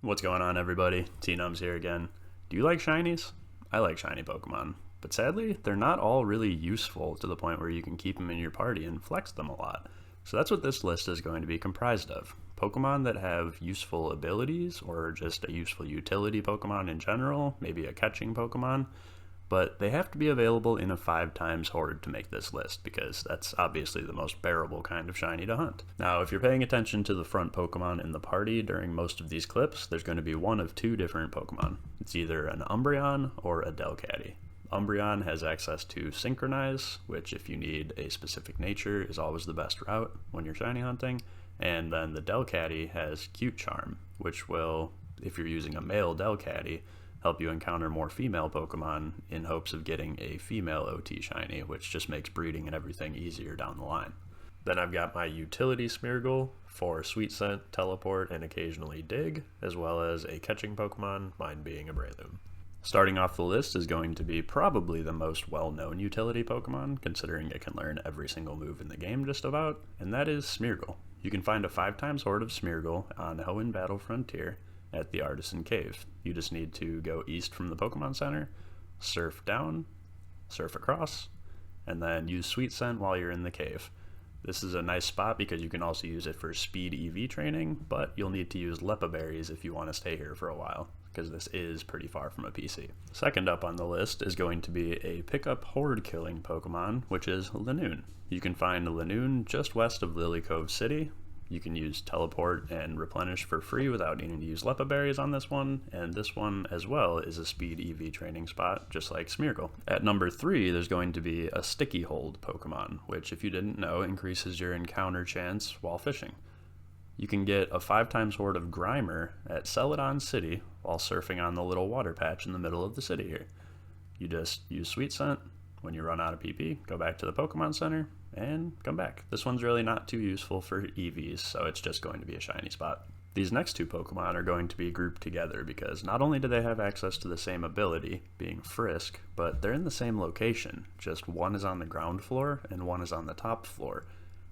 What's going on, everybody? T-Nums here again. Do you like shinies? I like shiny Pokemon, but sadly, they're not all really useful to the point where you can keep them in your party and flex them a lot. So that's what this list is going to be comprised of. Pokemon that have useful abilities, or just a useful utility Pokemon in general, maybe a catching Pokemon, but they have to be available in a 5x horde to make this list, because that's obviously the most bearable kind of shiny to hunt. Now, if you're paying attention to the front Pokemon in the party during most of these clips, there's going to be one of two different Pokemon. It's either an Umbreon or a Delcatty. Umbreon has access to Synchronize, which if you need a specific nature is always the best route when you're shiny hunting, and then the Delcatty has Cute Charm, which will, if you're using a male Delcatty, help you encounter more female Pokemon in hopes of getting a female OT shiny, which just makes breeding and everything easier down the line. Then I've got my utility Smeargle for Sweet Scent, Teleport, and occasionally Dig, as well as a catching Pokemon, mine being a Breloom. Starting off the list is going to be probably the most well-known utility Pokemon, considering it can learn every single move in the game just about, and that is Smeargle. You can find a 5x horde of Smeargle on Hoenn Battle Frontier at the Artisan Cave. You just need to go east from the Pokemon Center, surf down, surf across, and then use Sweet Scent while you're in the cave. This is a nice spot because you can also use it for speed EV training, but you'll need to use Leppa berries if you want to stay here for a while, because this is pretty far from a PC. Second up on the list is going to be a pickup horde killing Pokemon, which is Linoone. You can find Linoone just west of Lily Cove City. You can use Teleport and Replenish for free without needing to use Leppa berries on this one, and this one as well is a speed EV training spot, just like Smeargle. At number 3, there's going to be a Sticky Hold Pokemon, which if you didn't know, increases your encounter chance while fishing. You can get a 5x horde of Grimer at Celadon City while surfing on the little water patch in the middle of the city here. You just use Sweet Scent. When you run out of PP, go back to the Pokemon Center and come back. This one's really not too useful for EVs, so it's just going to be a shiny spot. These next two Pokemon are going to be grouped together because not only do they have access to the same ability, being Frisk, but they're in the same location. Just one is on the ground floor and one is on the top floor.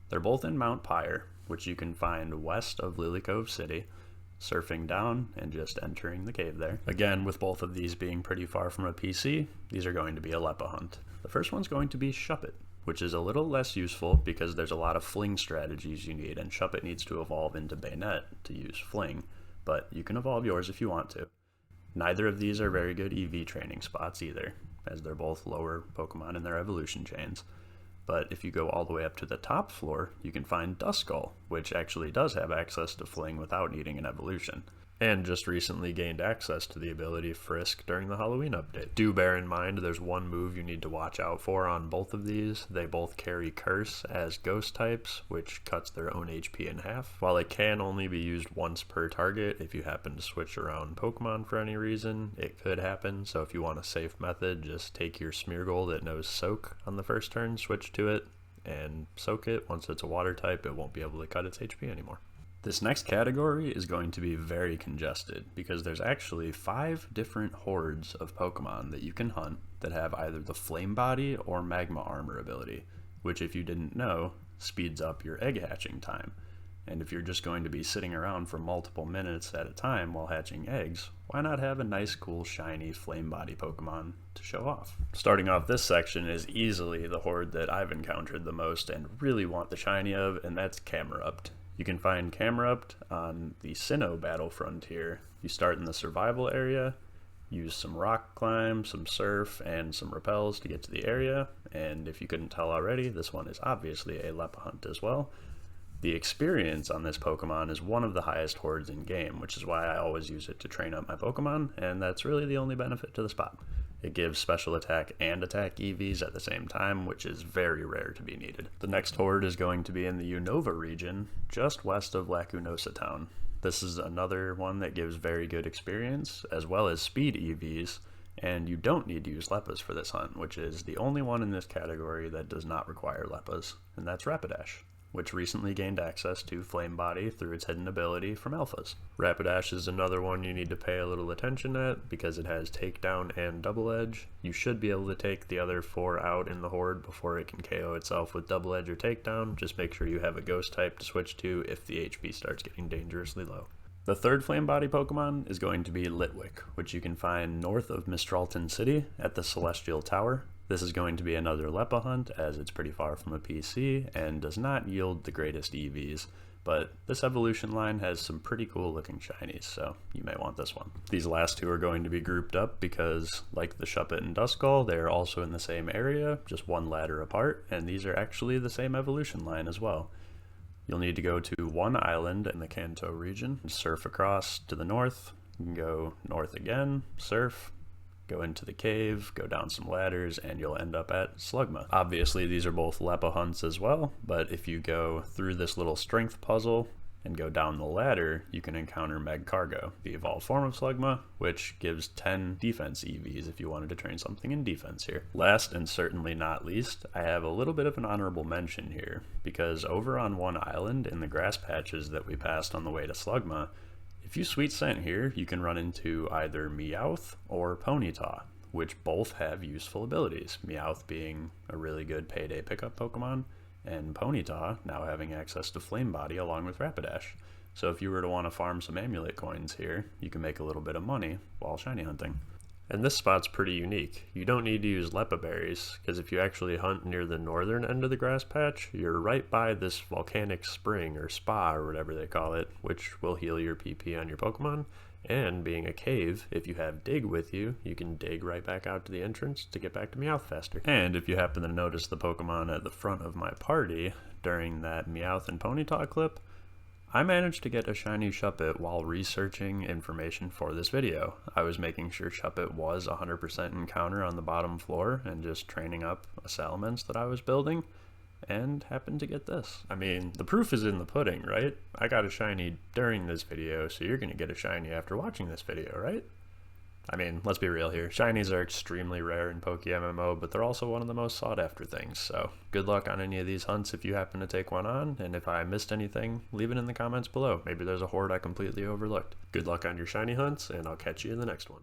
They're both in Mount Pyre, which you can find west of Lily Cove City, surfing down and just entering the cave there. Again, with both of these being pretty far from a PC, these are going to be a Leppa hunt. The first one's going to be Shuppet, which is a little less useful because there's a lot of fling strategies you need, and Shuppet needs to evolve into Bayonet to use fling, but you can evolve yours if you want to. Neither of these are very good EV training spots either, as they're both lower Pokemon in their evolution chains. But if you go all the way up to the top floor, you can find Duskull, which actually does have access to Fling without needing an evolution, and just recently gained access to the ability Frisk during the Halloween update. Do bear in mind there's one move you need to watch out for on both of these. They both carry Curse as ghost types, which cuts their own HP in half. While it can only be used once per target, if you happen to switch around Pokemon for any reason, it could happen. So if you want a safe method, just take your Smeargle that knows Soak on the first turn, switch to it, and soak it. Once it's a water type, it won't be able to cut its HP anymore. This next category is going to be very congested because there's actually 5 different hordes of Pokemon that you can hunt that have either the Flame Body or Magma Armor ability, which if you didn't know, speeds up your egg hatching time. And if you're just going to be sitting around for multiple minutes at a time while hatching eggs, why not have a nice, cool, shiny Flame Body Pokemon to show off? Starting off this section is easily the horde that I've encountered the most and really want the shiny of, and that's Camerupt. You can find Camerupt on the Sinnoh Battle Frontier. You start in the survival area, use some rock climb, some surf, and some repels to get to the area, and if you couldn't tell already, this one is obviously a Leppa hunt as well. The experience on this Pokemon is one of the highest hordes in game, which is why I always use it to train up my Pokemon, and that's really the only benefit to the spot. It gives special attack and attack EVs at the same time, which is very rare to be needed. The next horde is going to be in the Unova region, just west of Lacunosa Town. This is another one that gives very good experience, as well as speed EVs, and you don't need to use Leppas for this hunt, which is the only one in this category that does not require Leppas, and that's Rapidash, which recently gained access to Flame Body through its hidden ability from Alphas. Rapidash is another one you need to pay a little attention at because it has Takedown and Double Edge. You should be able to take the other 4 out in the horde before it can KO itself with Double Edge or Takedown. Just make sure you have a Ghost type to switch to if the HP starts getting dangerously low. The third Flame Body Pokemon is going to be Litwick, which you can find north of Mistralton City at the Celestial Tower. This is going to be another Leppa hunt, as it's pretty far from a PC and does not yield the greatest EVs, but this evolution line has some pretty cool looking shinies, so you may want this one. These last two are going to be grouped up because, like the Shuppet and Duskull, they are also in the same area, just one ladder apart, and these are actually the same evolution line as well. You'll need to go to one island in the Kanto region, surf across to the north, you can go north again, surf, go into the cave, go down some ladders, and you'll end up at Slugma. Obviously, these are both Leppa hunts as well, but if you go through this little strength puzzle and go down the ladder, you can encounter Magcargo, the evolved form of Slugma, which gives 10 defense EVs if you wanted to train something in defense here. Last and certainly not least, I have a little bit of an honorable mention here, because over on one island in the grass patches that we passed on the way to Slugma, if you sweet scent here, you can run into either Meowth or Ponyta, which both have useful abilities. Meowth being a really good payday pickup Pokemon, and Ponyta now having access to Flame Body along with Rapidash. So if you were to want to farm some amulet coins here, you can make a little bit of money while shiny hunting. And this spot's pretty unique. You don't need to use Leppa berries, because if you actually hunt near the northern end of the grass patch, you're right by this volcanic spring or spa or whatever they call it, which will heal your PP on your Pokemon. And being a cave, if you have Dig with you, you can dig right back out to the entrance to get back to Meowth faster. And if you happen to notice the Pokemon at the front of my party during that Meowth and Ponyta clip, I managed to get a shiny Shuppet while researching information for this video. I was making sure Shuppet was 100% encounter on the bottom floor and just training up a Salamence that I was building, and happened to get this. I mean, the proof is in the pudding, right? I got a shiny during this video, so you're gonna get a shiny after watching this video, right? I mean, let's be real here. Shinies are extremely rare in PokeMMO, but they're also one of the most sought after things, so good luck on any of these hunts if you happen to take one on, and if I missed anything, leave it in the comments below. Maybe there's a horde I completely overlooked. Good luck on your shiny hunts, and I'll catch you in the next one.